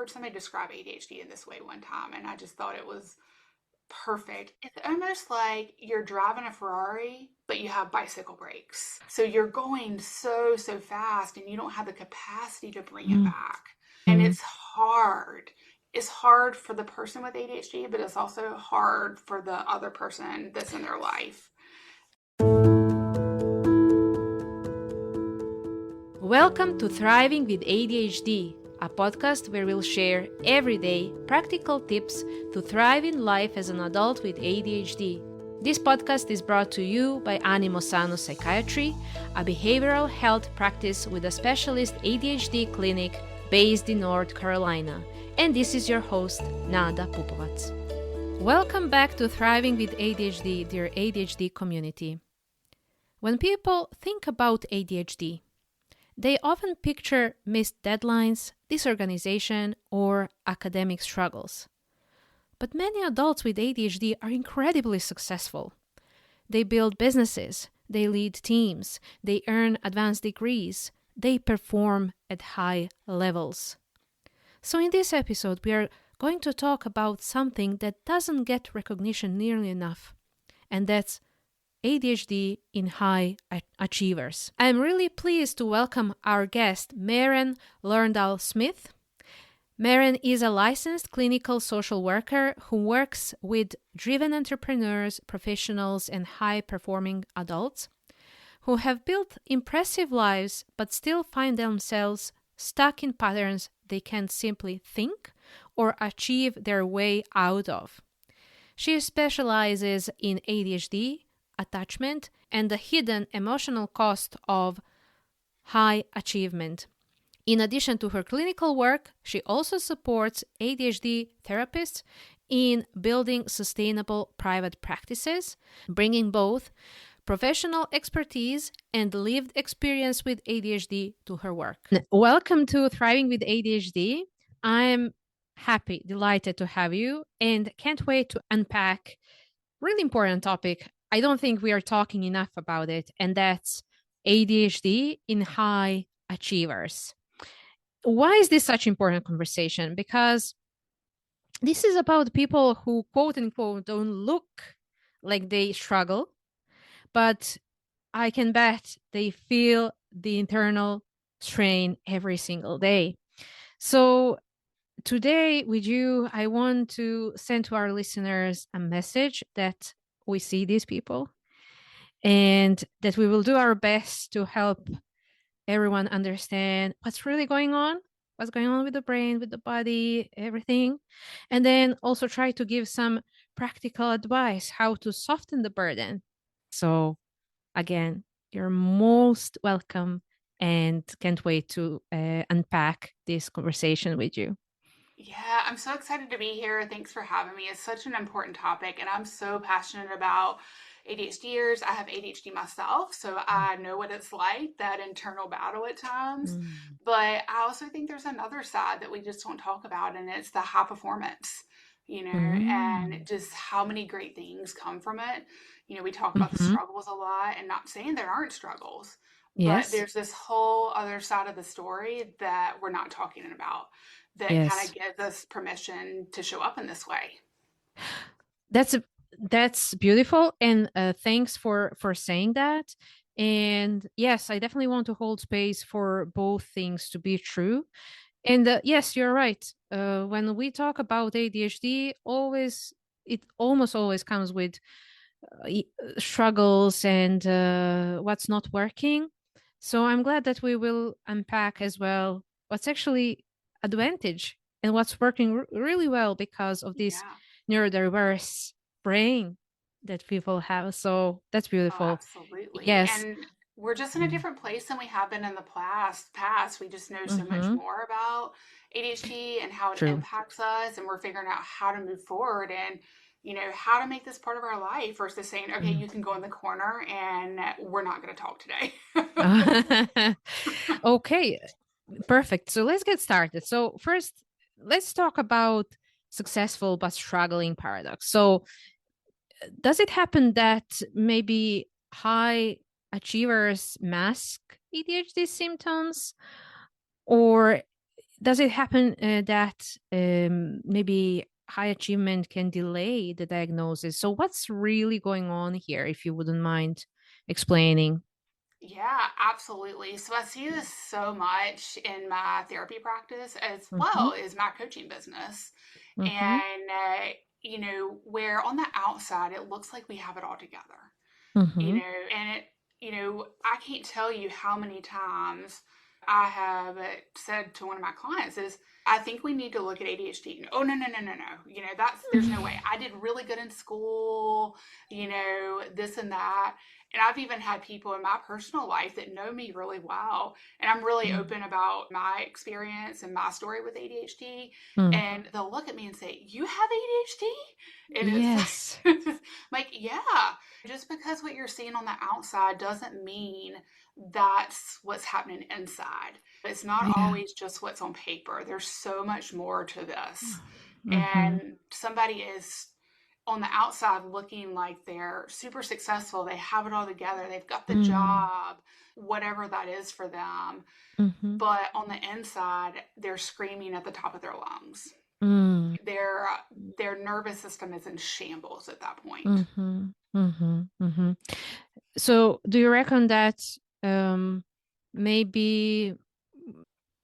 heard somebody describe ADHD in this way one time, and I just thought it was perfect. It's almost like you're driving a Ferrari, but you have bicycle brakes. So you're going so fast and you don't have the capacity to bring it back. And Mm-hmm. it's hard. It's hard for the person with ADHD, but it's also hard for the other person that's in their life. Welcome to Thriving with ADHD, a podcast where we'll share everyday practical tips to thrive in life as an adult with ADHD. This podcast is brought to you by Animo Sano Psychiatry, a behavioral health practice with a specialist ADHD clinic based in North Carolina. And this is your host, Nada Pupovac. Welcome back to Thriving with ADHD, dear ADHD community. When people think about ADHD, they often picture missed deadlines, disorganization, or academic struggles. But many adults with ADHD are incredibly successful. They build businesses, they lead teams, they earn advanced degrees, they perform at high levels. So in this episode, we are going to talk about something that doesn't get recognition nearly enough, and that's ADHD in high achievers. I'm really pleased to welcome our guest, Maren Londahl-Smidt. Maren is a licensed clinical social worker who works with driven entrepreneurs, professionals, and high-performing adults who have built impressive lives but still find themselves stuck in patterns they can't simply think or achieve their way out of. She specializes in ADHD, attachment, and the hidden emotional cost of high achievement. In addition to her clinical work, she also supports ADHD therapists in building sustainable private practices, bringing both professional expertise and lived experience with ADHD to her work. Welcome to Thriving with ADHD. I'm happy, delighted to have you, and can't wait to unpack really important topic. I don't think we are talking enough about it, and that's ADHD in high achievers. Why is this such an important conversation? Because this is about people who, quote unquote, don't look like they struggle, but I can bet they feel the internal strain every single day. So today with you, I want to send to our listeners a message that we see these people and that we will do our best to help everyone understand what's really going on, what's going on with the brain, with the body, everything. And then also try to give some practical advice how to soften the burden. So again, you're most welcome and can't wait to unpack this conversation with you. Yeah, I'm so excited to be here. Thanks for having me. It's such an important topic, and I'm so passionate about ADHDers. I have ADHD myself, so I know what it's like, that internal battle at times. Mm. But I also think there's another side that we just don't talk about, and it's the high performance, and Mm. just how many great things come from it. We talk about the Mm-hmm. struggles a lot, and not saying there aren't struggles, but Yes. there's this whole other side of the story that we're not talking about that kind of Yes. gives us permission to show up in this way. That's that's beautiful, and thanks for saying that. And yes, I definitely want to hold space for both things to be true. And yes, you're right. When we talk about ADHD, always it almost always comes with struggles and what's not working. So I'm glad that we will unpack as well what's actually advantage and what's working really well because of this Yeah. neurodiverse brain that people have. So that's Oh, beautiful. absolutely. Yes. And we're just in a different place than we have been in the past. We just know so much Mm-hmm. more about ADHD and how it True. impacts us, and we're figuring out how to move forward and how to make this part of our life versus saying, okay, Mm. you can go in the corner and we're not going to talk today. Okay, perfect. So let's get started. So first, let's talk about successful but struggling paradox. So does it happen that maybe high achievers mask ADHD symptoms, or does it happen that maybe high achievement can delay the diagnosis? So what's really going on here, if you wouldn't mind explaining? Yeah, absolutely. So I see this so much in my therapy practice as Mm-hmm. well as my coaching business. Mm-hmm. And, where on the outside it looks like we have it all together, Mm-hmm. and I can't tell you how many times I have said to one of my clients is, I think we need to look at ADHD. Oh, no, no, no, no, no. There's no way. I did really good in school, this and that. And I've even had people in my personal life that know me really well. And I'm really open about my experience and my story with ADHD. Mm. And they'll look at me and say, "You have ADHD?" And it's Yes. like, yeah, just because what you're seeing on the outside doesn't mean that's what's happening inside. It's not Yeah. always just what's on paper. There's so much more to this. Mm-hmm. And somebody is on the outside looking like they're super successful, they have it all together, they've got the Mm. job, whatever that is for them. Mm-hmm. But on the inside, they're screaming at the top of their lungs. Mm. Their their nervous system is in shambles at that point. Mm-hmm. Mm-hmm. Mm-hmm. So do you reckon that um maybe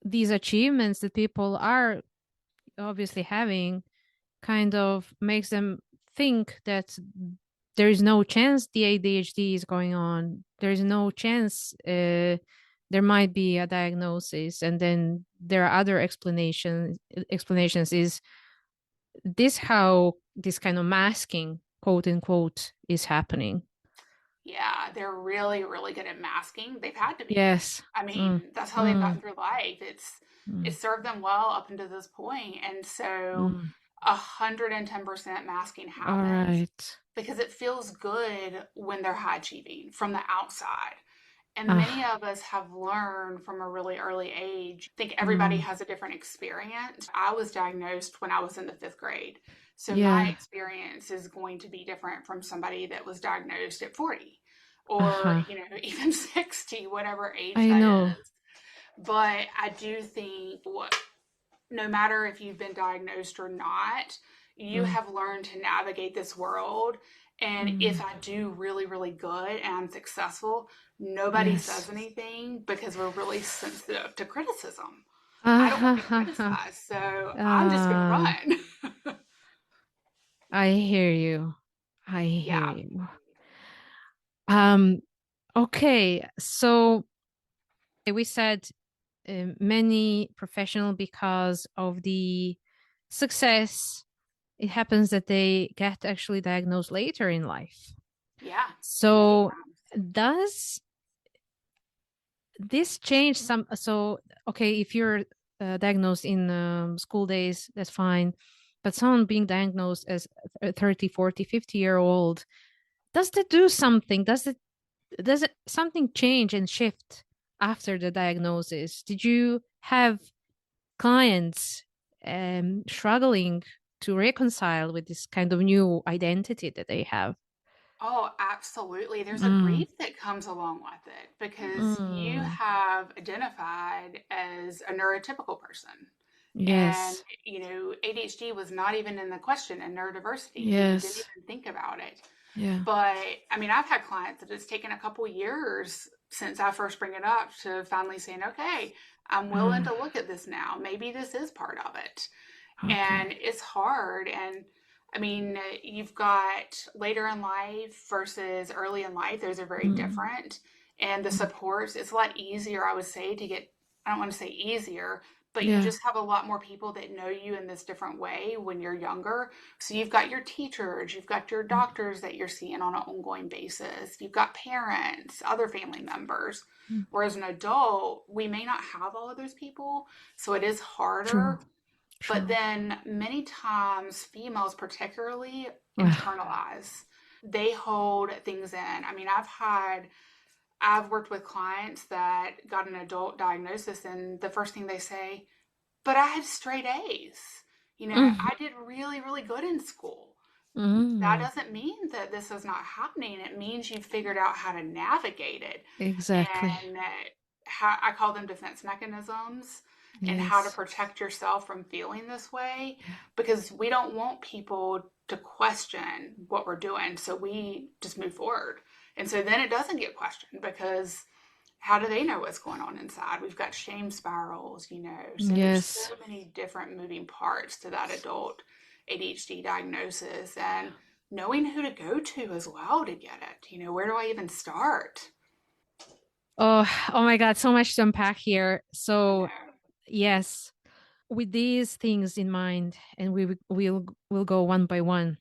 these achievements that people are obviously having kind of makes them think that there is no chance the ADHD is going on. There is no chance there might be a diagnosis, and then there are other explanations. Is this how this kind of masking, quote unquote, is happening? Yeah, they're really, really good at masking. They've had to be. Yes. I mean, Mm, that's how they've mm, gotten through life. It mm, served them well up until this point. And so mm. 110% masking All happens right. because it feels good when they're high achieving from the outside. And many Ah, of us have learned from a really early age. I think everybody mm, has a different experience. I was diagnosed when I was in the fifth grade. So my yeah. experience is going to be different from somebody that was diagnosed at 40 or, Uh-huh. even 60, whatever age I that know. is. But I do think no matter if you've been diagnosed or not, you Mm, have learned to navigate this world. And if mm. I do really, really good and I'm successful, nobody says Yes. anything because we're really sensitive to criticism. I don't want to be Uh-huh. criticized, so I'm just going to Uh, run. I hear you. I hear Yeah, you. Um, okay. So we said many professional because of the success, it happens that they get actually diagnosed later in life. yeah, many So times. does this change some? So, okay, if you're diagnosed in school days, that's fine. But someone being diagnosed as a 30, 40, 50-year old, does that do something? Does it something change and shift after the diagnosis? Did you have clients struggling to reconcile with this kind of new identity that they have? Oh, absolutely. There's a Mm, grief that comes along with it because you mm, have identified as a neurotypical person. And, yes, ADHD was not even in the question in neurodiversity. You didn't yes, even think about it. yeah, But I mean, I've had clients that it's taken a couple years since I first bring it up to finally saying, okay, I'm willing mm, to look at this now. Maybe this is part of it. And okay, it's hard. And I mean, you've got later in life versus early in life, those are very mm, different. And the mm, supports, it's a lot easier, I would say, to get, I don't want to say easier, but you yeah, just have a lot more people that know you in this different way when you're younger. So you've got your teachers, you've got your mm, doctors that you're seeing on an ongoing basis, you've got parents, other family members. mm. Whereas an adult, we may not have all of those people. So it is True, harder, but true. then many times, females particularly Ah, internalize. They hold things in. I mean, I've worked with clients that got an adult diagnosis, and the first thing they say, but I had straight A's. mhm, I did really, really good in school. That mm, doesn't mean that this is not happening. It means you've figured out how to navigate it. exactly. And how I call them defense mechanisms. and how to Yes. protect yourself from feeling this way, because we don't want people to question what we're doing. So we just move forward. And so then it doesn't get questioned because how do they know what's going on inside? We've got shame spirals, So there's Yes. so many different moving parts to that adult ADHD diagnosis, and knowing who to go to as well to get it. Where do I even start? Oh, oh my God, so much to unpack here. I So, know. yes, with these things in mind, and we'll go one by one.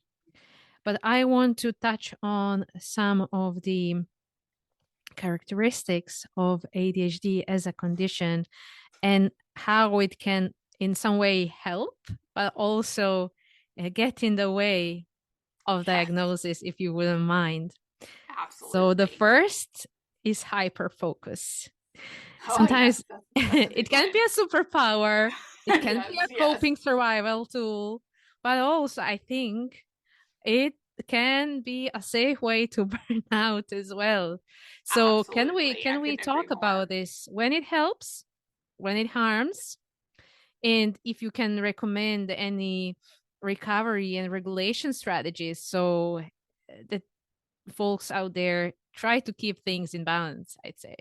But I want to touch on some of the characteristics of ADHD as a condition and how it can, in some way, help, but also get in the way of Yes, diagnosis, if you wouldn't mind. So the absolutely. first is hyperfocus. Oh yes, Sometimes that's a it big can one. be a superpower, it can Yes, be a yes, coping survival tool, but also I think it can be a safe way to burn out as well. So absolutely. I can we couldn't agree talk more. about this, when it helps, when it harms, and if you can recommend any recovery and regulation strategies so that folks out there try to keep things in balance, I'd say.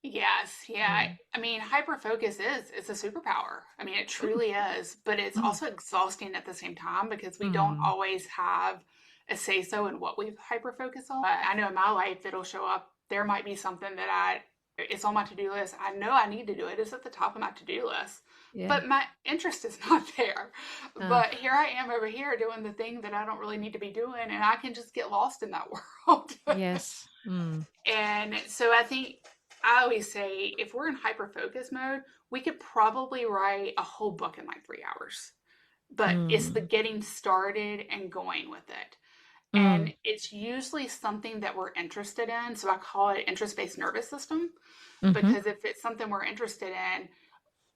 Yes, yeah. Mm. I mean, hyperfocus is it's a superpower. I mean, it truly is, but it's Mm. also exhausting at the same time because we don't Mm. always have a say so in what we hyperfocus on. I know in my life it'll show up. There might be something that it's on my to-do list. I know I need to do it. It's at the top of my to-do list, Yeah. but my interest is not there. Uh, But here I am over here doing the thing that I don't really need to be doing, and I can just get lost in that world. yes. Mm. And so I think I always say if we're in hyper focus mode, we could probably write a whole book in like 3 hours. But it's the Mm. getting started and going with it. Mm. And it's usually something that we're interested in. So I call it interest based nervous system, Mm-hmm. because if it's something we're interested in,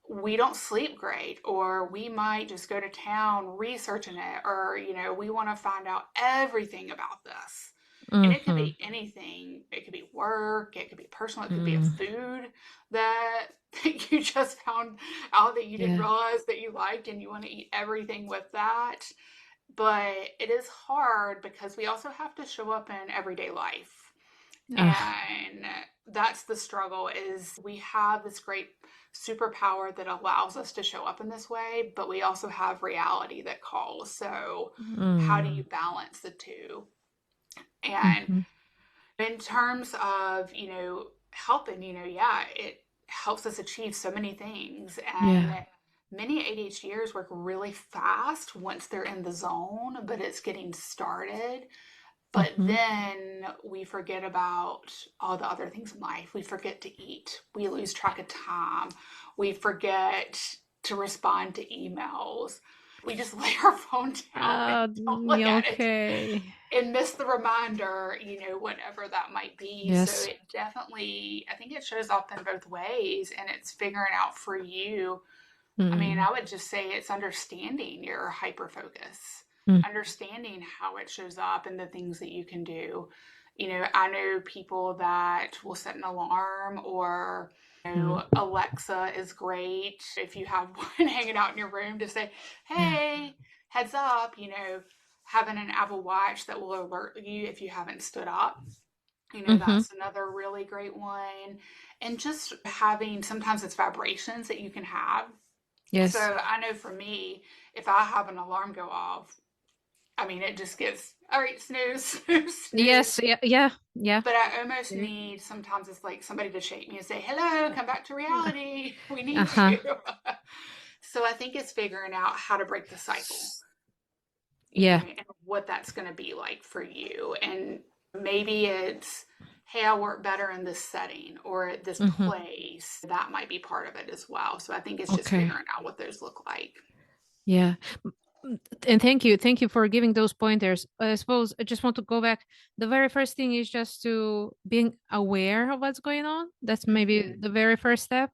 we don't sleep great, or we might just go to town researching it, or we want to find out everything about this. And it could Mm-hmm. be anything. It could be work, it could be personal, it could be a Mm. food that you just found out that you didn't Yeah. realize that you liked, and you want to eat everything with that. But it is hard because we also have to show up in everyday life. Ah. And that's the struggle, is we have this great superpower that allows us to show up in this way, but we also have reality that calls. So how do you Mm. balance the two? And Mm-hmm. in terms of, helping, yeah, it helps us achieve so many things. And Yeah. many ADHDers work really fast once they're in the zone, but it's getting started. But Mm-hmm. then we forget about all the other things in life. We forget to eat. We lose track of time. We forget to respond to emails. We just lay our phone down and don't look Yeah, at it okay. and miss the reminder, whatever that might be. So Yes. it definitely, I think it shows up in both ways, and it's figuring out for you. I mean, Mm. I would just say it's understanding your hyper focus, Mm. understanding how it shows up and the things that you can do. I know people that will set an alarm, or Mm. Alexa is great if you have one hanging out in your room to say, Yeah. hey, heads up, having an Apple Watch that will alert you if you haven't stood up. Mm-hmm. That's another really great one. And just having, sometimes it's vibrations that you can have. So Yes. I know for me, if I have an alarm go off, I mean, it just gets, all right, snooze, snooze, snooze. Yes. Yeah. Yeah. Yeah. But I almost Okay. need, sometimes it's like somebody to shake me and say, hello, come back to reality. We need Uh-huh. you. So I think it's figuring out how to break the cycle, Yeah. and what that's going to be like for you. And maybe it's, hey, I work better in this setting or at this Mm-hmm. place. That might be part of it as well. So I think it's just Okay. figuring out what those look like. Yeah. And thank you for giving those pointers. I suppose I just want to go back. The very first thing is just to being aware of what's going on. That's maybe Hmm. the very first step,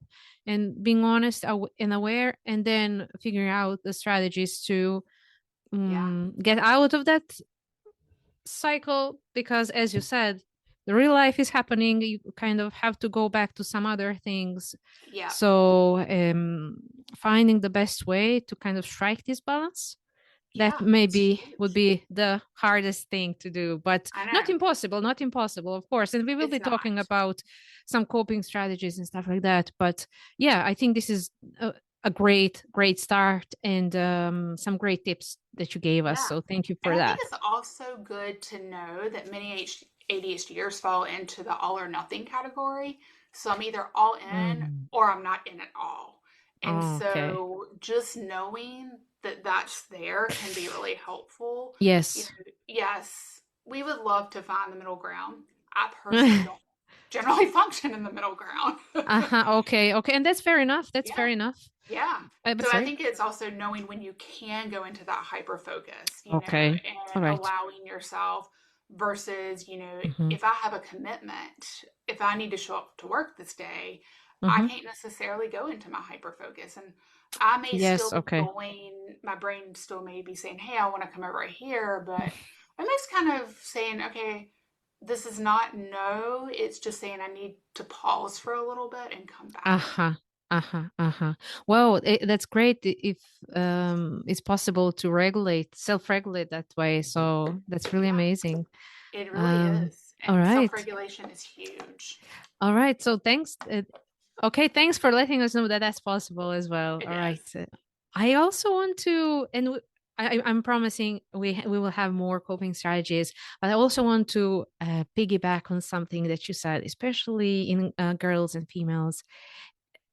and being honest and aware, and then figuring out the strategies to Yeah. get out of that cycle. Because, as you said, the real life is happening, you kind of have to go back to some other things. Yeah. So finding the best way to kind of strike this balance, that Yeah. It's maybe would huge. be the hardest thing to do, but I not know. impossible, not impossible, of course. And we will It's be talking not. about some coping strategies and stuff like that. But yeah, I think this is a great, great start, and some great tips that you gave us. Yeah. So thank you And for I think that. it's also good to know that many ADHDers fall into the all or nothing category. So I'm either all in Mm. or I'm not in at all. And Oh, okay. so just knowing that that's there can be really helpful. You Yes. know, yes, we would love to find the middle ground. I personally don't generally function in the middle ground. Uh-huh. Okay. Okay. And that's fair enough. That's fair Yeah. enough. Yeah. But So I sorry. think it's also knowing when you can go into that hyper focus, Okay. All and right. allowing yourself versus, Mm-hmm. if I have a commitment, if I need to show up to work this day, I Mm-hmm. can't necessarily go into my hyper focus. And I may still Yes. be Okay. my brain still may be saying, hey, I want to come over here, but I'm just kind of saying, okay, this is not no, it's just saying I need to pause for a little bit and come back. Uh-huh. Uh-huh. Uh-huh. Well, that's great if it's possible to regulate, self-regulate that way. So that's really Yeah. amazing. It really Um, is. all And self right. regulation is huge. All right. So thanks. Okay, thanks for letting us know that that's possible as well. It All right. is. I also want to, and I'm promising we will have more coping strategies, but I also want to piggyback on something that you said, especially in girls and females.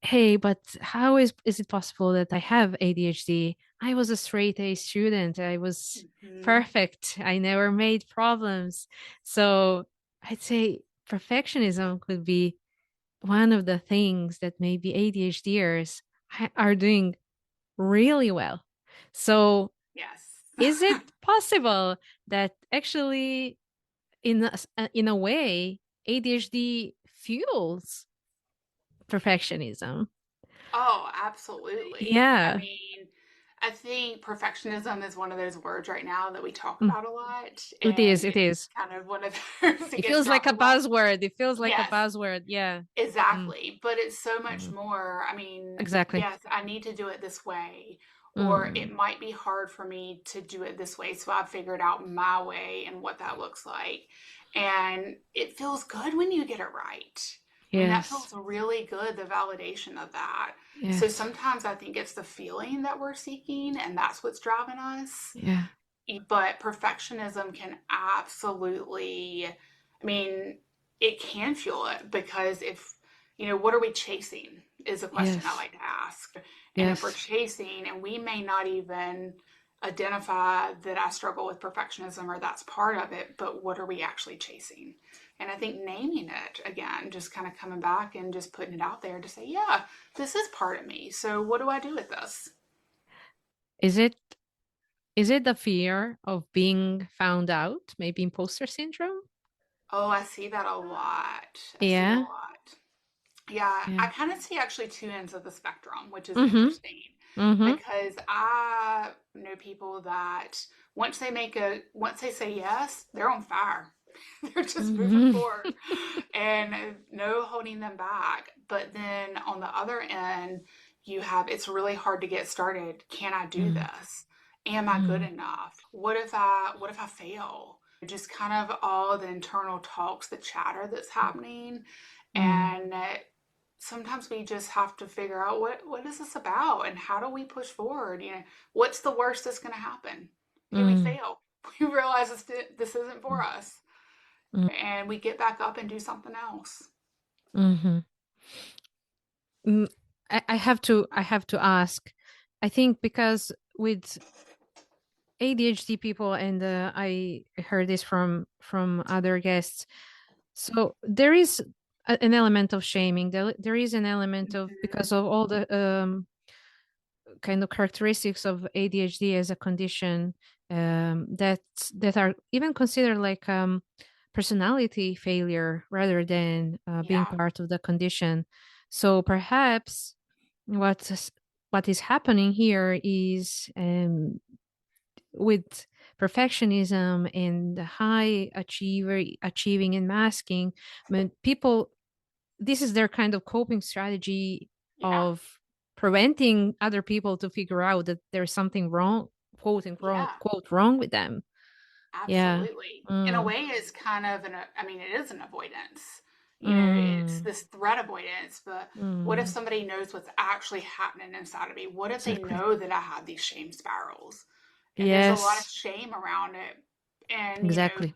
Hey, but how is it possible that I have ADHD? I was a straight A student. I was Hmm. perfect. I never made problems. So I'd say perfectionism could be one of the things that maybe ADHDers are doing really well. So Yes. is it possible that actually in a way ADHD fuels perfectionism? Oh, absolutely. I Yeah, mean, I think perfectionism is one of those words right now that we talk mm, about a lot, it and is. It it's is. kind of one of those that It gets feels like dropped a a lot. buzzword. It feels like a Yes. buzzword. Yeah. Mm, Exactly. But it's so much mm, more. I mean, exactly. yes, I need to do it this way, or Mm, it might be hard for me to do it this way. So I've figured out my way and what that looks like. And it feels good when you get it right. I mean, that yes. feels really good, the validation of that. So Yes. sometimes I think it's the feeling that we're seeking, and that's what's driving us. Yeah. But perfectionism can absolutely, I mean, it can fuel it because what are we chasing is a question I Yes. like to ask. And if we're Yes. chasing and we may not even identify that I struggle with perfectionism or that's part of it, but what are we actually chasing? And I think naming it again, just kind of coming back and just putting it out there to say, yeah, this is part of me. So what do I do with this? Is it Is it the fear of being found out? Maybe imposter syndrome? Oh, I see that a lot. I see it a Yeah. lot. Yeah, Yeah. I kind of see actually two ends of the spectrum, which is Mm-hmm. interesting Mm-hmm. because I know people that once they say yes, they're on fire. They're just moving Mm-hmm. forward and no holding them back. But then on the other end, it's really hard to get started. Can I do this? Am I good enough? What if I fail? Just kind of all the internal talks, the chatter that's happening. Mm-hmm. And sometimes we just have to figure out what is this about and how do we push forward? What's the worst that's going to happen? Okay, we Mm-hmm. fail. We realize this isn't for us, and we get back up and do something else. Mm-hmm. Mm, I have to ask. I think because with ADHD people, and I heard this from other guests. So there is an element of shaming. There is an element of, Mhm. because of all the kind of characteristics of ADHD as a condition, that are even considered like personality failure rather than being Yeah. part of the condition. So perhaps what is what is happening here is with perfectionism and the high achieving and masking. I mean, people, this is their kind of coping strategy Yeah. of preventing other people to figure out that there's something wrong, Yeah. quote wrong with them. Yeah. Absolutely. In a Mm, way, it's kind of I mean, it is an avoidance. It's mm, this threat avoidance, but what if mm, somebody knows what's actually happening inside of me? What if they exactly. know that I have these shame spirals? And there's a lot of Yes, shame around it. And, exactly.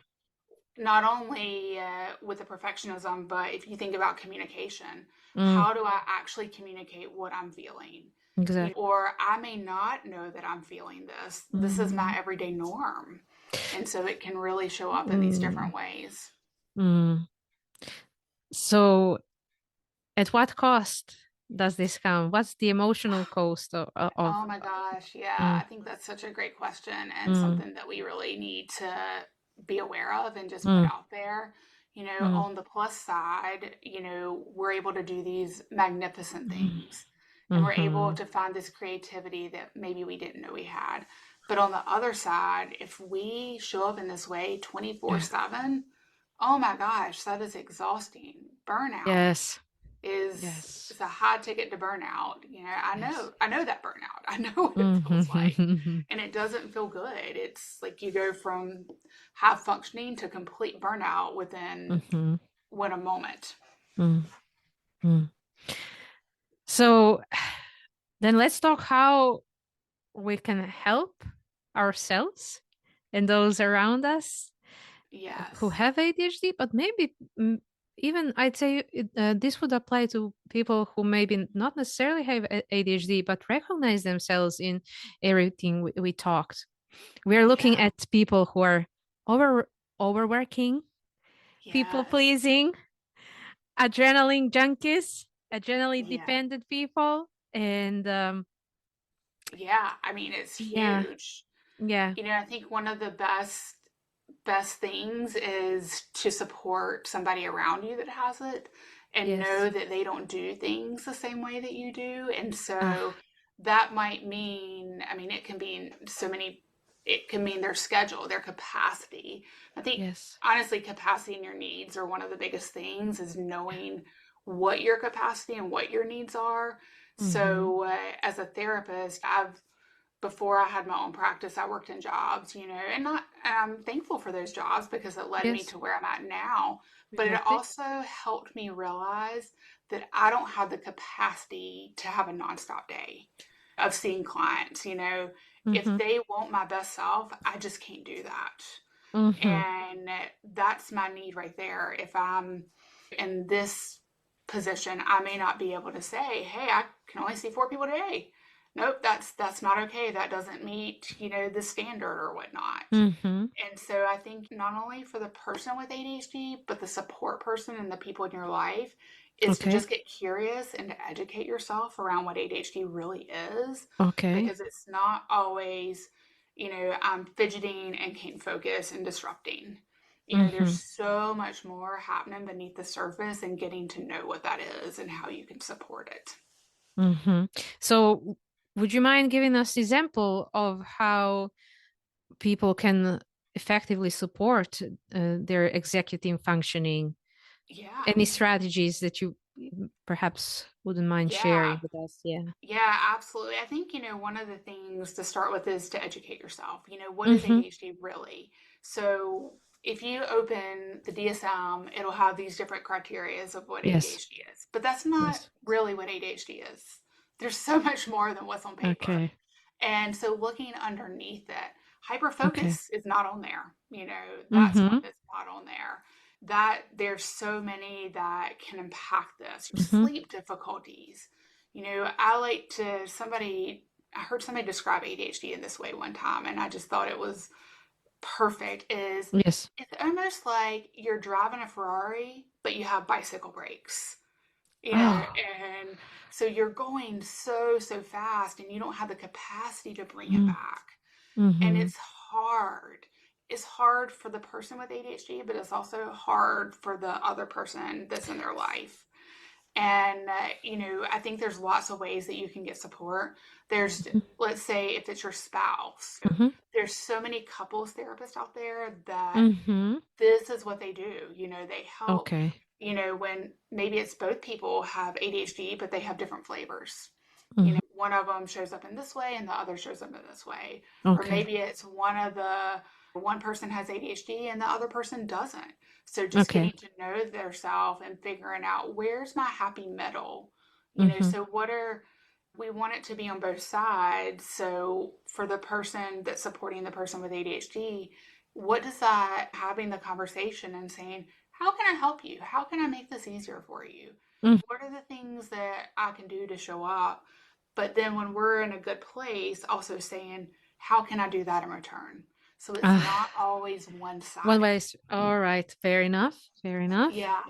not only with the perfectionism, but if you think about communication, Mm, how do I actually communicate what I'm feeling? exactly. Or I may not know that I'm feeling this. This is my Mm, everyday norm. And so it can really show up in these mm, different ways. mm. So, at what cost does this come? What's the emotional cost of Oh my gosh. Yeah. mm, I think that's such a great question and mm, something that we really need to be aware of and just put mm, out there. mm, On the plus side, we're able to do these magnificent mm, things and we're able mhm. to find this creativity that maybe we didn't know we had. But on the other side, if we show up in this way Yeah. 24/7, oh my gosh, that is exhausting. Burnout Yes. Yes. is a high ticket to burnout. Yes. I know that burnout. I know what it feels like. Mhm. And it doesn't feel good. It's like you go from high functioning to complete burnout within Mhm. a moment. Mm, mm. So then let's talk how we can help ourselves and those around us who Yes. have ADHD, but maybe even I'd say this would apply to people who maybe not necessarily have ADHD, but recognize themselves in everything we talked. We're looking Yeah. at people who are over overworking, people Yes. pleasing, adrenaline junkies, adrenaline Yeah. dependent people, and Yeah. I mean, it's yeah, huge. yeah, I think one of the best things is to support somebody around you that has it and know yes, that they don't do things the same way that you do. And so ah, that might mean, I mean, it can mean their schedule, their capacity. I think yes, honestly, capacity and your needs are one of the biggest things is knowing what your capacity and what your needs are. mm-hmm. So, as a therapist, before I had my own practice, I worked in jobs, and I'm thankful for those jobs because it led me Yes, to where I'm at now. But it exactly. also helped me realize that I don't have the capacity to have a nonstop day of seeing clients. If Mm-hmm. they want my best self, I just can't do that. Mm-hmm. And that's my need right there. If I'm in this position, I may not be able to say, "Hey, I can only see 4 people today." Nope, that's not okay. That doesn't meet, the standard or whatnot. Mm-hmm. And so I think not only for the person with ADHD, but the support person and the people in your life is to Okay. just get curious and to educate yourself around what ADHD really is, Okay. because it's not always, I'm fidgeting and can't focus and disrupting. There's Mm-hmm. so much more happening beneath the surface and getting to know what that is and how you can support it. Mm-hmm. So, would you mind giving us example of how people can effectively support their executive functioning? Yeah. Any strategies that you perhaps wouldn't mind Yeah. sharing with us? Yeah. Yeah, absolutely. I think, one of the things to start with is to educate yourself. What is Mm-hmm. ADHD really? So, if you open the DSM, it'll have these different criterias of what Yes. ADHD is. But that's not Yes. really what ADHD is. There's so much more than what's on paper. Okay. And so looking underneath it, Okay. hyperfocus is not on there. That's one Mm-hmm. that's not on there. That there's so many that can impact this. Your Mm-hmm. sleep difficulties. I like to I heard somebody describe ADHD in this way one time, and I just thought it was perfect. Yes. It's almost like you're driving a Ferrari, but you have bicycle brakes, Oh. and so you're going so fast and you don't have the capacity to bring it Mm-hmm. back. And Mm-hmm. it's hard. It's hard for the person with ADHD, but it's also hard for the other person that's in their life. And, I think there's lots of ways that you can get support. There's, let's say, if it's your spouse, Mm-hmm. there's so many couples therapists out there that Mm-hmm. this is what they do. They help, Okay. when maybe it's both people have ADHD, but they have different flavors. Mm-hmm. One of them shows up in this way and the other shows up in this way. Or Okay. maybe it's one person has ADHD and the other person doesn't. So just Okay. getting to know their self and figuring out where's my happy middle. Mm-hmm. So we want it to be on both sides. So for the person that's supporting the person with ADHD, what does that having the conversation and saying, how can I help you? How can I make this easier for you? Mm. What are the things that I can do to show up? But then when we're in a good place, also saying, how can I do that in return? So it's Ah, not always one one sided. way. All right. Fair enough. Fair enough. Yeah.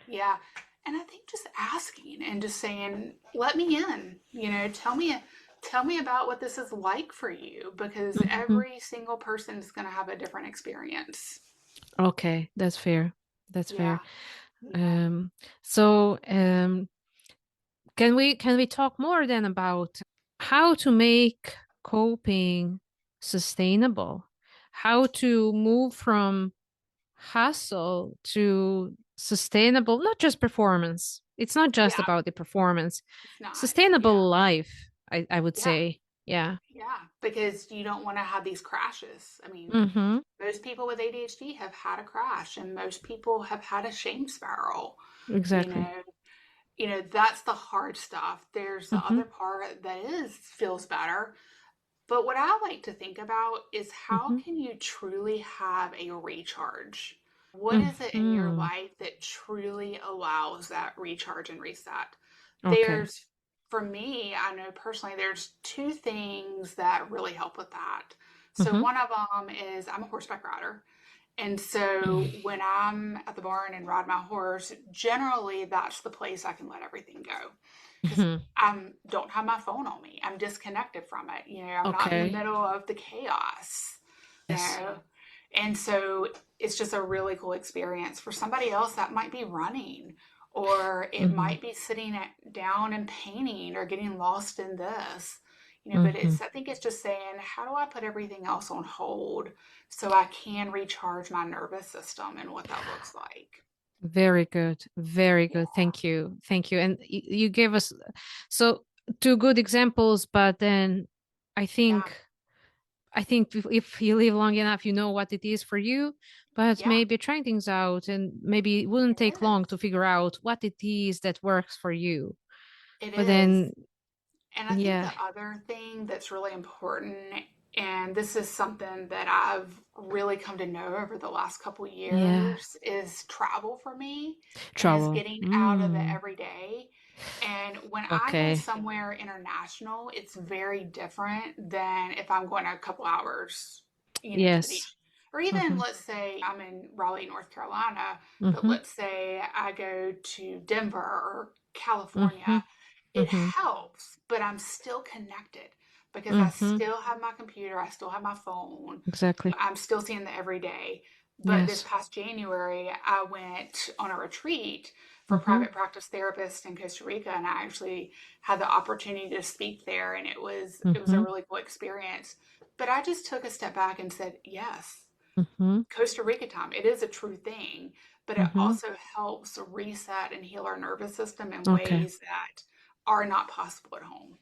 Yeah. And I think just asking and just saying, let me in, tell me about what this is like for you, because Mm-hmm. every single person is going to have a different experience. Okay, that's fair. That's Yeah. fair. Yeah. Um, so can we talk more then about how to make coping sustainable? How to move from hustle to sustainable, not just performance. It's not just Yeah. about the performance. It's not. Yeah. Sustainable life, I would Yeah. say. Yeah. Yeah. Because you don't want to have these crashes. I mean, Mm-hmm. most people with ADHD have had a crash, and most people have had a shame spiral. You know, Exactly. that's the hard stuff. There's the Mm-hmm. other part that is feels better. But what I like to think about is how Mm-hmm. can you truly have a recharge? What is it in your Mm-hmm. life that truly allows that recharge and reset? Okay. There's, for me, I know personally, there's two things that really help with that. So Mm-hmm. one of them is I'm a horseback rider. And so when I'm at the barn and ride my horse, generally that's the place I can let everything go because Mm-hmm. I don't have my phone on me. I'm disconnected from it. I'm not in the Okay. middle of the chaos. You Yes. know, and so it's just a really cool experience. For somebody else, that might be running, or it Mm-hmm. might be sitting down and painting, or getting lost in this. But Mm-hmm. I think it's just saying, how do I put everything else on hold so I can recharge my nervous system and what that looks like. Very good. Very Yeah, good. Thank you. Thank you. And you gave us so two good examples, but then I yeah, think I think if you live long enough, you know what it is for you, but yeah, maybe trying things out and maybe it wouldn't it take is. long to figure out what it is that works for you. It But is. then, And I think yeah, the other thing that's really important, and this is something that I've really come to know over the last couple yeah, years, is travel for me and is trouble. getting out of the Mm, everyday. And when I go okay. somewhere international, it's very different than if I'm going a couple hours, to the Yes. beach. Or even Mm-hmm. let's say I'm in Raleigh, North Carolina, but Mm-hmm. let's say I go to Denver or Mm-hmm. California. It Mm-hmm. helps, but I'm still connected because I Mm-hmm. still have my computer, I still have my phone, Exactly. I'm still seeing the everyday. But this Yes. past January, I went on a retreat for Mm-hmm. private practice therapists in Costa Rica, and I actually had the opportunity to speak there, and it was a Mm-hmm. really cool experience. But I just took a step back and said, yes, Mm-hmm. Costa Rica time, it is a true thing, but it Mm-hmm. also helps reset and heal our nervous system in Okay. ways that are not possible at home.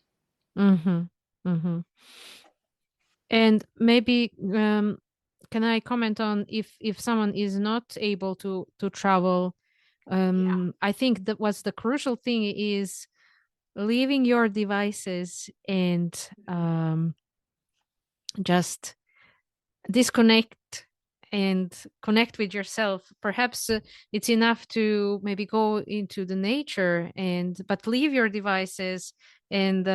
Mm-hmm. Mm-hmm. And maybe can I comment on if someone is not able to travel? Yeah. I think that what's the crucial thing is leaving your devices and just disconnect and connect with yourself. Perhaps it's enough to maybe go into the nature and but leave your devices and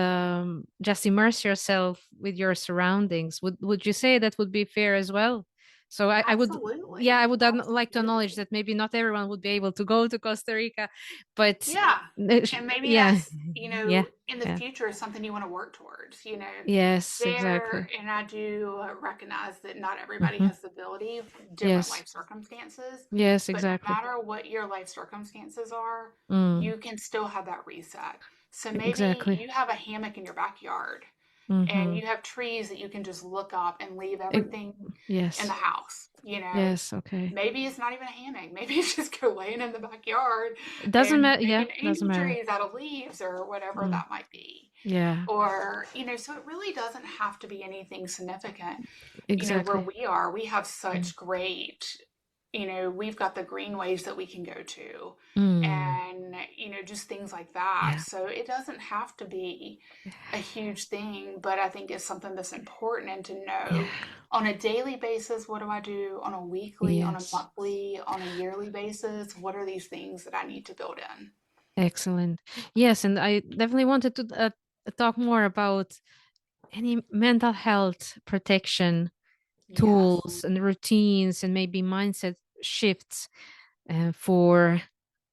just immerse yourself with your surroundings. Would you say that would be fair as well? So I would, yeah, I Absolutely. would like to acknowledge Absolutely. that maybe not everyone would be able to go to Costa Rica, but Yeah. And maybe yeah, that's, yeah, in the yeah. future is something you want to work towards, Yes, there. exactly. And I do recognize that not everybody Hmm. has the ability, different Yes, life circumstances, yes, but no exactly. matter what your life circumstances are, Mm, you can still have that reset. So maybe exactly. you have a hammock in your backyard and Mm-hmm. you have trees that you can just look up and leave It, everything in the yes, house. yes, okay. Maybe it's not even a hammock. Maybe it's just go laying in the backyard It doesn't and matter. Yeah, making doesn't angel matter. trees out of leaves or whatever Mm, that might be. yeah, Or, so it really doesn't have to be anything significant. Where exactly. we are, we have Mm, such great, we've got the greenways that we can go to mm, and, just things like that. yeah, So it doesn't have to be a huge thing, but I think it's something that's important and to yeah, know on a daily basis, what do I do? On a weekly, on a yes. monthly, on a yearly basis, what are these things that I need to build in? Excellent. Yes, and I definitely wanted to talk more about any mental health protection Yes, tools and routines and maybe mindset shifts for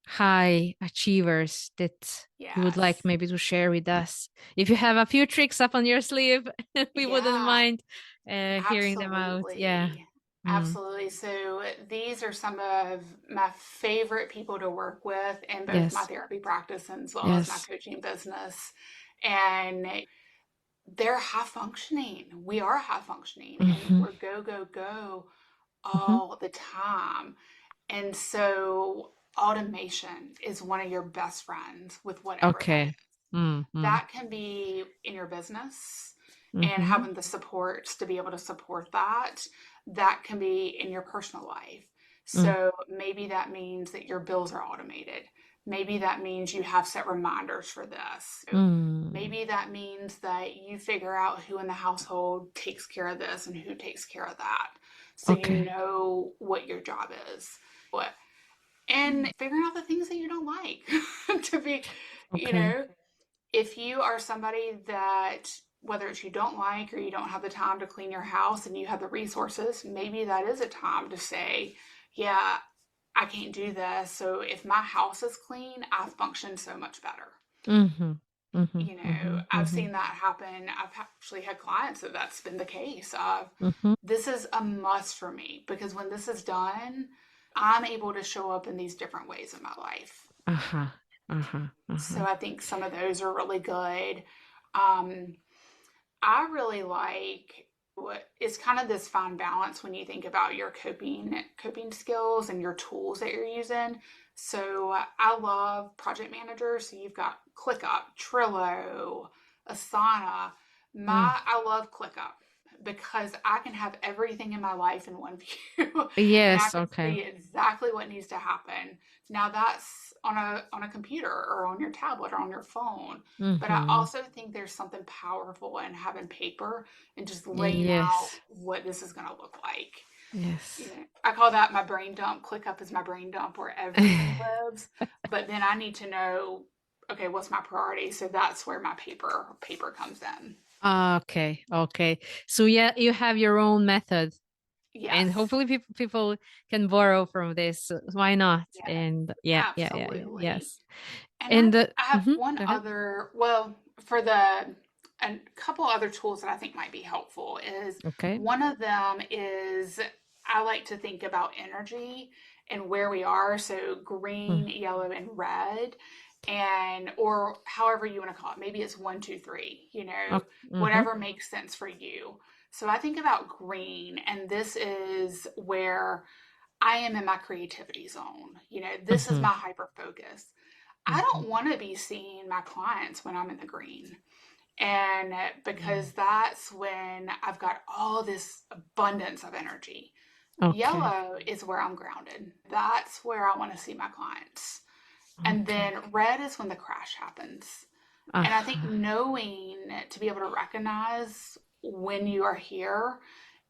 high achievers that you would like yes, maybe to share with us. If you have a few tricks up on your sleeve, we wouldn't yeah, mind hearing them out. Yeah. absolutely. Mm. Absolutely. So these are some of my favorite people to work with in both my Yes. therapy practice and as well as my Yes. coaching business. And they're high functioning. We are high functioning and Hmm. we're go, go, go Hmm. all the time. And so automation is one of your best friends with whatever that Okay. is. Mm-hmm. That can be in your business and Mm-hmm. having the supports to be able to support that. That can be in your personal life. Mm. So maybe that means that your bills are automated. Maybe that means you have set reminders for this. So Mm. maybe that means that you figure out who in the household takes care of this and who takes care of that. So you Okay. know what your job is. What and figuring out the things that you don't like to be, you Okay. know, if you are somebody that whether it's you don't like or you don't have the time to clean your house and you have the resources, maybe that is a time to say, yeah, I can't do this. So if my house is clean, I function so much better. Mm-hmm. Mm-hmm. Mm-hmm. I've Mm-hmm. seen that happen. I've actually had clients that that's been the case of Mm-hmm. this is a must for me because when this is done, I'm able to show up in these different ways in my life. Uh-huh. Uh-huh. So Uh-huh. I think some of those are really good. Um, I really like what is kind of this fine balance when you think about your coping skills and your tools that you're using. So I love project managers. So you've got ClickUp, Trello, Asana. Mm. I love ClickUp because I can have everything in my life in one view and I Yes. can Okay. see exactly what needs to happen. Now that's on a computer or on your tablet or on your phone, but I Mm-hmm. also think there's something powerful in having paper and just laying out Yes. what this is going to look like. Yes. I call that my brain dump. ClickUp is my brain dump where everything lives. But then I need to know, okay, what's my priority? So that's where my paper comes in. Okay. Okay. So yeah, you have your own method, and Yes. hopefully people can borrow from this. Why not? Yes. And yeah, yeah, yeah, yeah. Absolutely. Yes. And And I have mhm, one go ahead. other, well, for the a couple other tools that I think might be helpful is Okay. one of them is I like to think about energy and where we are. So Mm. green, yellow, and red, and or however you want to call it. Maybe it's one, two, three, Okay. Mm-hmm. whatever makes sense for you. So I think about green, and this is where I am in my creativity zone. This is Mm-hmm. my hyper focus. I Mm-hmm. don't want to be seeing my clients when I'm in the green. And because Mm. that's when I've got all this abundance of energy. Okay. Yellow is where I'm grounded. That's where I want to see my clients. And Okay. then red is when the crash happens. And I think Uh-huh. knowing to be able to recognize when you are here,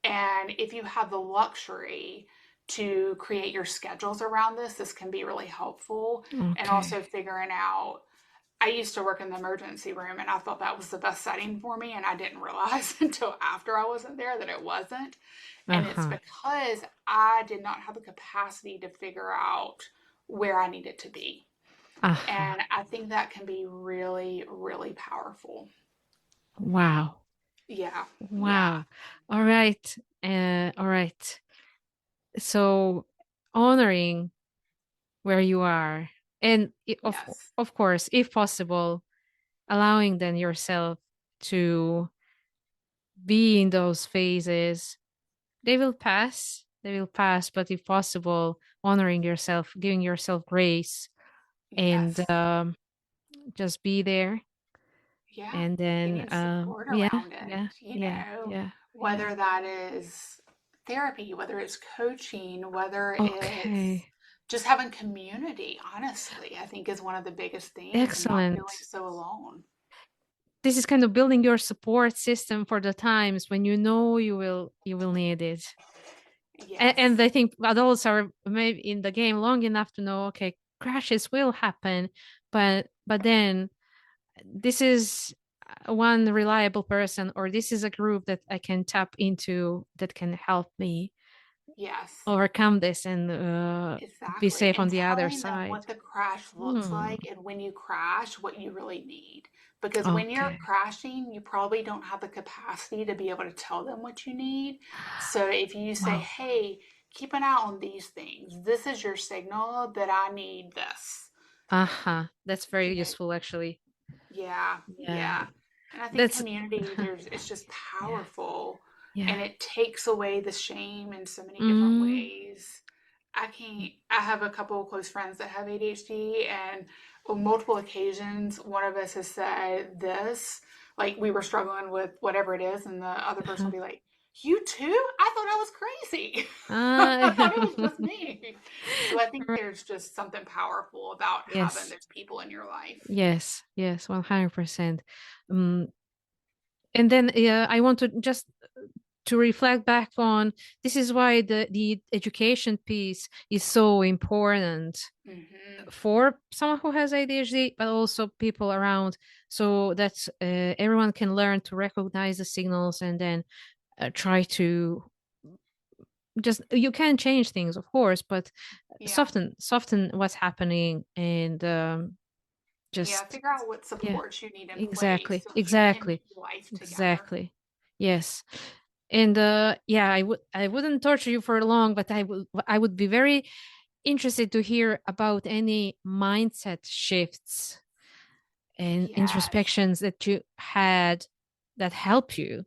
and if you have the luxury to create your schedules around this, this can be really helpful. And Okay. also figuring out, I used to work in the emergency room and I thought that was the best setting for me. And I didn't realize until after I wasn't there that it wasn't. And it's Uh-huh. because I did not have the capacity to figure out where I needed to be. Uh-huh. And I think that can be really, really powerful. Wow. Yeah. Yeah. Wow. All right. All right. So honoring where you are and Yes. of course, if possible, allowing then yourself to be in those phases. They will pass, but if possible, honoring yourself, giving yourself grace, and Yes. just be there. Yeah. And then, Getting support yeah, around it, yeah, yeah, yeah, yeah. whether that is therapy, whether it's coaching, whether it's Okay, just having community, honestly, I think is one of the biggest things and not feeling excellent. so alone. This is kind of building your support system for the times when you know you will need it. And Yes. I think adults are maybe in the game long enough to know, okay, crashes will happen, but then this is one reliable person, or this is a group that I can tap into that can help me Yes. overcome this and be Exactly. safe on And the other telling them side. what the crash looks Hmm. like and when you crash, what you really need. Because when you're Okay. crashing, you probably don't have the capacity to be able to tell them what you need. So if you say, Wow. hey, keep an eye on these things, this is your signal that I need this. Uh-huh. That's very You know, useful, actually. yeah, Yeah. yeah. And I think That's community, it's just yeah. powerful Yeah. and it takes away the shame in so many different Mm. ways. I have a couple of close friends that have ADHD, and on multiple occasions, one of us has said this, like we were struggling with whatever it is, and the other person Uh-huh. will be like, you too? I thought I was crazy. I Uh, thought it was just me. So I think right. there's just something powerful about having Yes. those people in your life. Yes. Yes. 100%. Um, and then I want to just to reflect back on this is why the education piece is so important Hmm. for someone who has ADHD, but also people around, so that everyone can learn to recognize the signals and then try to just you can change things, of course, but Yeah. soften what's happening and Yeah. just Figure out what yeah, supports you need in place exactly, so you can exactly, do life together. exactly. Yes. And yeah, I wouldn't torture you for long, but I would be very interested to hear about any mindset shifts and Yes. introspections that you had that help you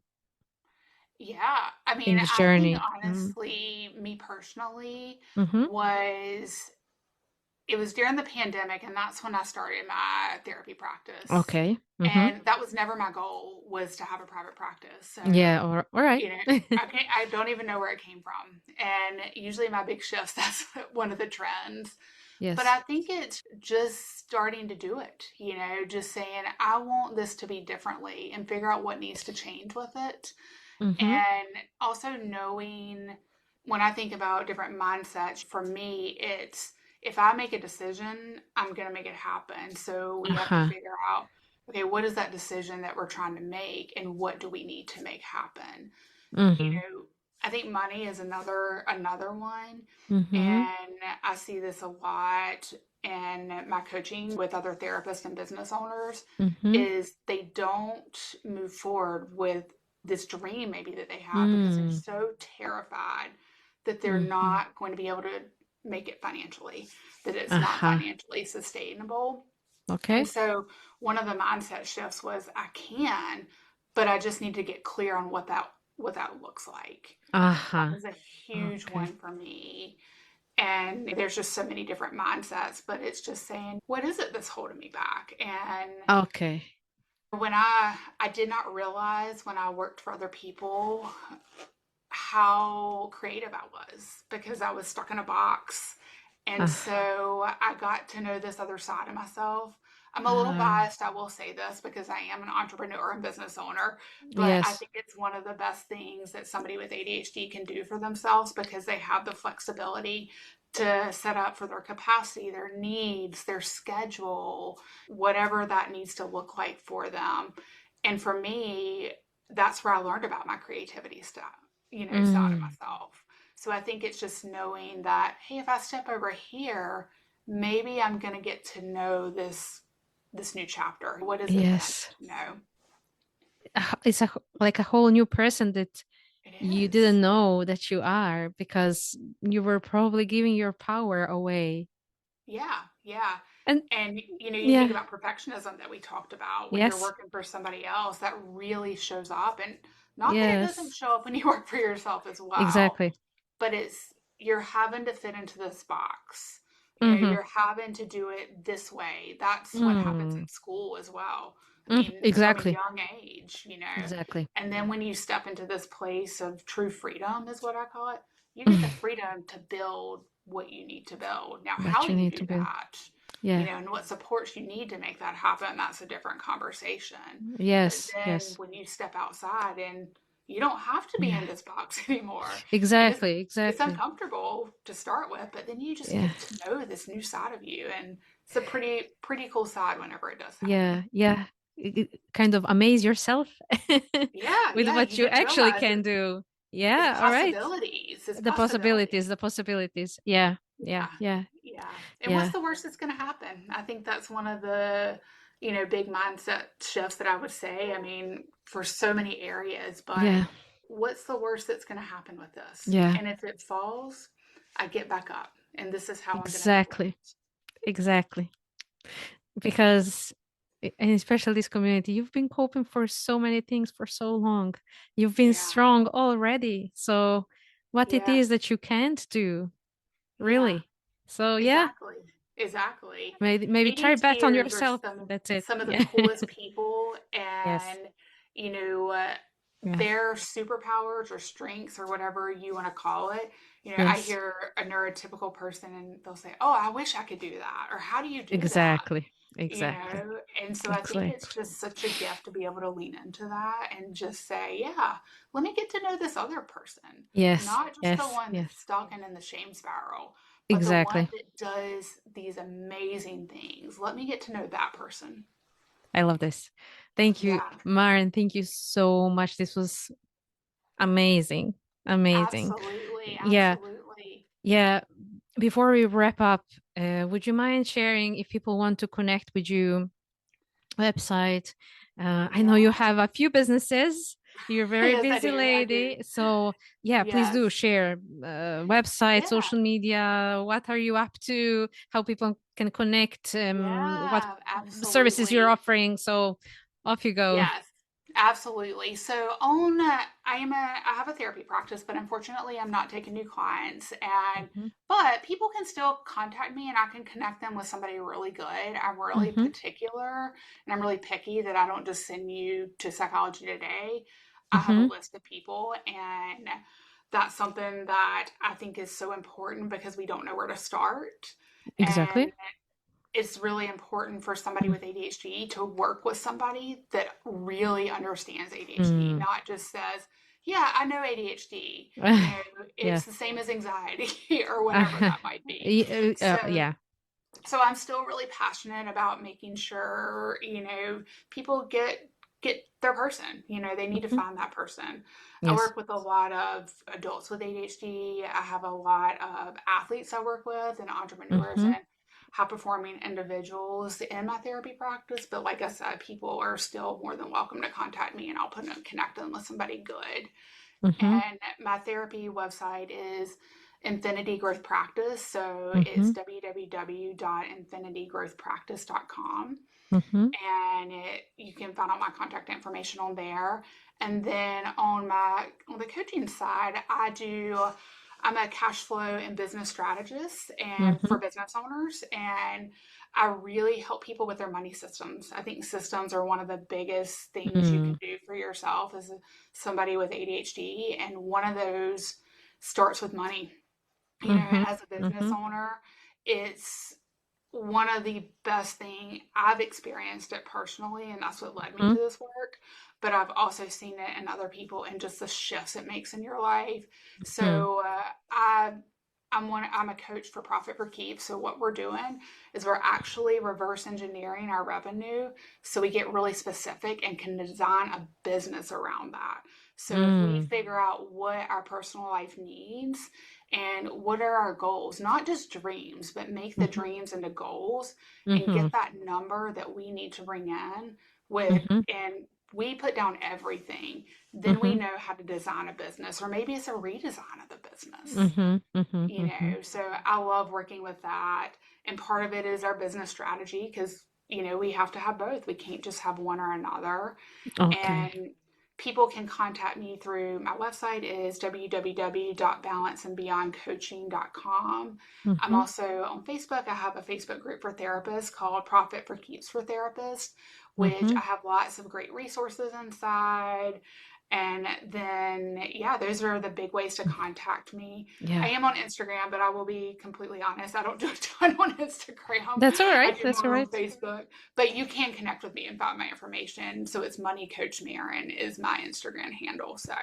Yeah. I mean, in this I think journey. honestly, me personally, Mm-hmm. was it was during the pandemic, and that's when I started my therapy practice. Okay. Mm-hmm. And that was never my goal, was to have a private practice. So, Yeah. All right. you know, I don't even know where it came from. And usually my big shifts, that's one of the trends. But Yes. I think it's just starting to do it, just saying, I want this to be differently and figure out what needs to change with it. Mm-hmm. And also knowing when I think about different mindsets, for me, it's if I make a decision, I'm going to make it happen. So we have to Uh-huh. figure out, okay, what is that decision that we're trying to make and what do we need to make happen? You Mm-hmm. know, I think money is another one. Mm-hmm. And I see this a lot in my coaching with other therapists and business owners Mm-hmm. is they don't move forward with this dream maybe that they have because they're Mm. so terrified that they're Mm-hmm. not going to be able to make it financially, that it's not Uh-huh. financially sustainable. And Okay. so one of the mindset shifts was I can, but I just need to get clear on what that looks like. That Uh-huh. was a huge Okay. one for me. And there's just so many different mindsets, but it's just saying, what is it that's holding me back? And Okay. when I did not realize when I worked for other people how creative I was because I was stuck in a box. And Uh-huh. so I got to know this other side of myself. I'm a little Uh, biased, I will say this, because I am an entrepreneur and business owner, but I yes. think it's one of the best things that somebody with ADHD can do for themselves because they have the flexibility to set up for their capacity, their needs, their schedule, whatever that needs to look like for them. And for me, that's where I learned about my creativity stuff, side of Mm. myself. So I think it's just knowing that, hey, if I step over here, maybe I'm going to get to know this new chapter. What is it that I Yes. need to know? It's like a whole new person that It you is. didn't know that you are because you were probably giving your power away. Yeah, yeah. And And you think yeah, about perfectionism that we talked about when you're yes, working for somebody else, that really shows up. And not that it doesn't yes, show up when you work for yourself as well, exactly. but it's you're having to fit into this box. Mm-hmm. You're having to do it this way. That's what happens Mm. in school as well. I Mm. mean, from a Exactly, young age. exactly. And then when you step into this place of true freedom, is what I call it, you get the freedom to build what you need to build. Now, how What you you need do to build. that, Yeah. and what supports you need to make that happen, that's a different conversation. But Yes, then yes. when you step outside and you don't have to be Yeah. in this box anymore, and Exactly, it's exactly. uncomfortable to start with, but then you just Yeah. get to know this new side of you, and it's a pretty cool side whenever it does happen. Yeah, yeah. Kind of amaze yourself Yeah, with yeah, what you you didn't actually realize can it. do. It's Yeah, all right. possibilities. It's The possibilities, possibilities. the possibilities. Yeah, yeah, Yeah, yeah, yeah. And what's yeah, the worst that's going to happen? I think that's one of the, big mindset shifts that I would say. I mean, for so many areas, but yeah, what's the worst that's going to happen with this? yeah. And if it falls, I get back up, and this is how I'm going to deal with Exactly, exactly. Because, and especially this community, you've been coping for so many things for so long. You've it. been Yeah, strong already. So, what it yeah, is that you can't do, yeah. really. So, yeah, Exactly. Exactly. maybe try bet on ADHDers are yourself. That's it. some of the Yeah. coolest people, Yes. and you know uh, Yeah. their superpowers or strengths or whatever you want to call it. I Yes. hear a neurotypical person and they'll say, "Oh, I wish I could do that," or "How do you do that?" Exactly. Exactly. And so I think it's Exactly. just such a gift to be able to lean into that and just say, "Yeah, let me get to know this other person, Yes. not just the Yes. one Yes. that's stuck in the shame spiral." But the one Exactly. that does these amazing things, let me get to know that person. I love this. Thank you, Yeah, Maren. Thank you so much. This was amazing. Amazing. absolutely. Yeah. Absolutely. Yeah. Before we wrap up, would you mind sharing if people want to connect with you, website? I know you Yeah. have a few businesses. You're a very Yes, I busy do. I do. lady. So, yeah, please Yes. do share website, Yeah. social media. What are you up to? How people can connect? What Yeah. services you're Absolutely. offering? So, off you go. Yes, absolutely. So I have a therapy practice, but unfortunately I'm not taking new clients, and Hmm. but people can still contact me and I can connect them with somebody really good. I'm really Hmm. particular and I'm really picky that I don't just send you to Psychology Today. I have a Hmm. list of people, and that's something that I think is so important because we don't know where to start. And Exactly. it's really important for somebody with ADHD to work with somebody that really understands ADHD, Mm. not just says, "Yeah, I know ADHD." Yeah. It's the same as anxiety or whatever that might be. So, Yeah. so I'm still really passionate about making sure, people get their person. They need to Hmm. find that person. I Yes. work with a lot of adults with ADHD. I have a lot of athletes I work with and entrepreneurs Hmm. and high performing individuals in my therapy practice. But like I said, people are still more than welcome to contact me and I'll connect them with somebody good. Hmm. And my therapy website is Infinity Growth Practice. So it's Hmm. www.infinitygrowthpractice.com. Hmm. And you can find out my contact information on there. And then on the coaching side, I'm a cash flow and business strategist and Hmm. for business owners, and I really help people with their money systems. I think systems are one of the biggest things you can Mm. do for yourself as somebody with ADHD, and one of those starts with money. Hmm. As a business Hmm. owner, it's one of the best thing I've experienced it personally, and that's what led me to Hmm. this work. But I've also seen it in other people and just the shifts it makes in your life. Hmm. So I I'm a coach for Profit for Keeps. So what we're doing is we're actually reverse engineering our revenue so we get really specific and can design a business around that. So if we Mm. figure out what our personal life needs and what are our goals, not just dreams, but make the Mhm. dreams into goals and Mhm. get that number that we need to bring in with, Mhm. and we put down everything, then we Mhm. know how to design a business, or maybe it's a redesign of the business. Mhm. Mhm. Mhm. So I love working with that. And part of it is our business strategy because, we have to have both. We can't just have one or another. Okay. And people can contact me through my website is www.balanceandbeyondcoaching.com. I'm Mhm. also on Facebook. I have a Facebook group for therapists called Profit for Keeps for Therapists, which I Mhm. have lots of great resources inside. And then, yeah, those are the big ways to contact me. I Yeah. am on Instagram, but I will be completely honest. I don't do a ton on Instagram. That's all I right. do That's all more on right. Facebook. But you can connect with me and find my information. So it's Money Coach Maren is my Instagram handle. So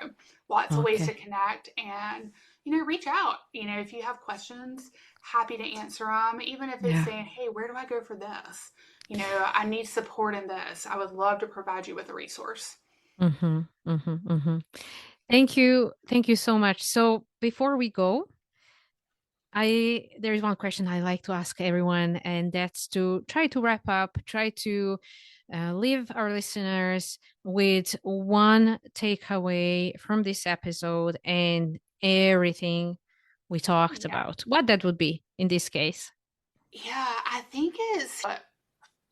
lots of ways to Okay. connect and, reach out. If you have questions, happy to answer them. Even if it's Yeah. saying, hey, where do I go for this? I need support in this. I would love to provide you with a resource. Mhm. Mhm. Mhm. Thank you. Thank you so much. So before we go, there is one question I like to ask everyone, and that's to try to wrap up, try to leave our listeners with one takeaway from this episode and everything we talked Yeah. about. What that would be in this case. Yeah, I think it's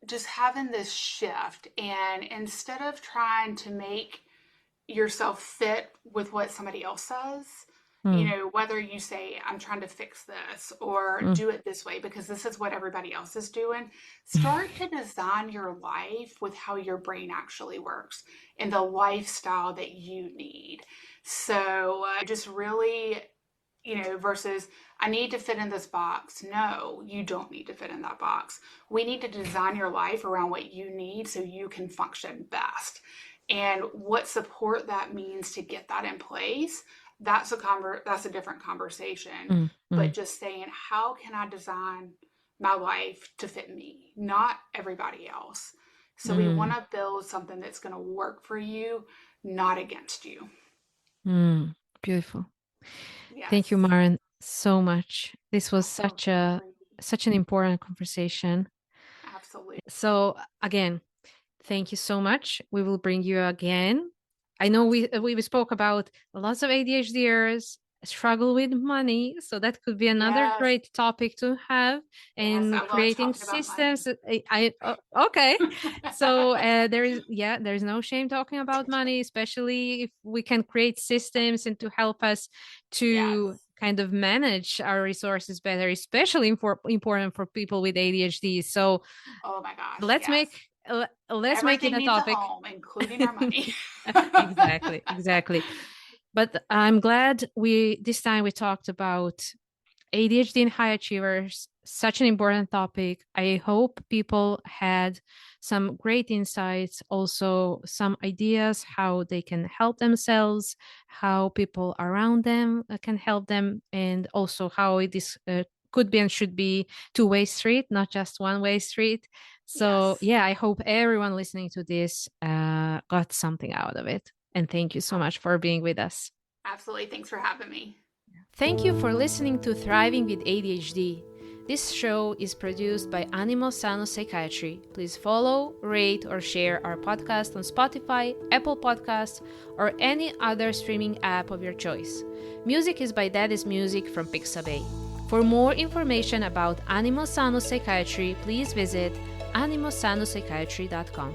just having this shift. And instead of trying to make yourself fit with what somebody else says, Mm, whether you say, I'm trying to fix this or mm, do it this way because this is what everybody else is doing, start to design your life with how your brain actually works and the lifestyle that you need. So just really, versus I need to fit in this box. No, you don't need to fit in that box. We need to design your life around what you need so you can function best. And what support that means to get that in place, that's a different conversation. mm, But mm, just saying, how can I design my life to fit me, not everybody else? So we want mm, to build something that's going to work for you, not against you. mm. Beautiful. Thank you, Yes, Maren, so much. This was absolutely. such an important conversation. Absolutely. So again, thank you so much. We will bring you again. I know Absolutely. we spoke about lots of ADHDers struggle with money, so that could be another Yes. great topic to have Yes. in I love creating talking about money. systems. Okay, so there is no shame talking about money, especially if we can create systems and to help us to Yes. kind of manage our resources better, especially important for people with ADHD. So Oh my gosh. let's Yes. make let's make it Everything a needs a topic. home, including our money. Exactly, exactly. But I'm glad we this time we talked about ADHD and high achievers, such an important topic. I hope people had some great insights, also some ideas how they can help themselves, how people around them can help them, and also how it is could be and should be two-way street, not just one-way street. So Yes. yeah, I hope everyone listening to this got something out of it. And thank you so much for being with us. Absolutely. Thanks for having me. Thank you for listening to Thriving with ADHD. This show is produced by Animo Sano Psychiatry. Please follow, rate, or share our podcast on Spotify, Apple Podcasts, or any other streaming app of your choice. Music is by Daddy's Music from Pixabay. For more information about Animo Sano Psychiatry, please visit animosanopsychiatry.com.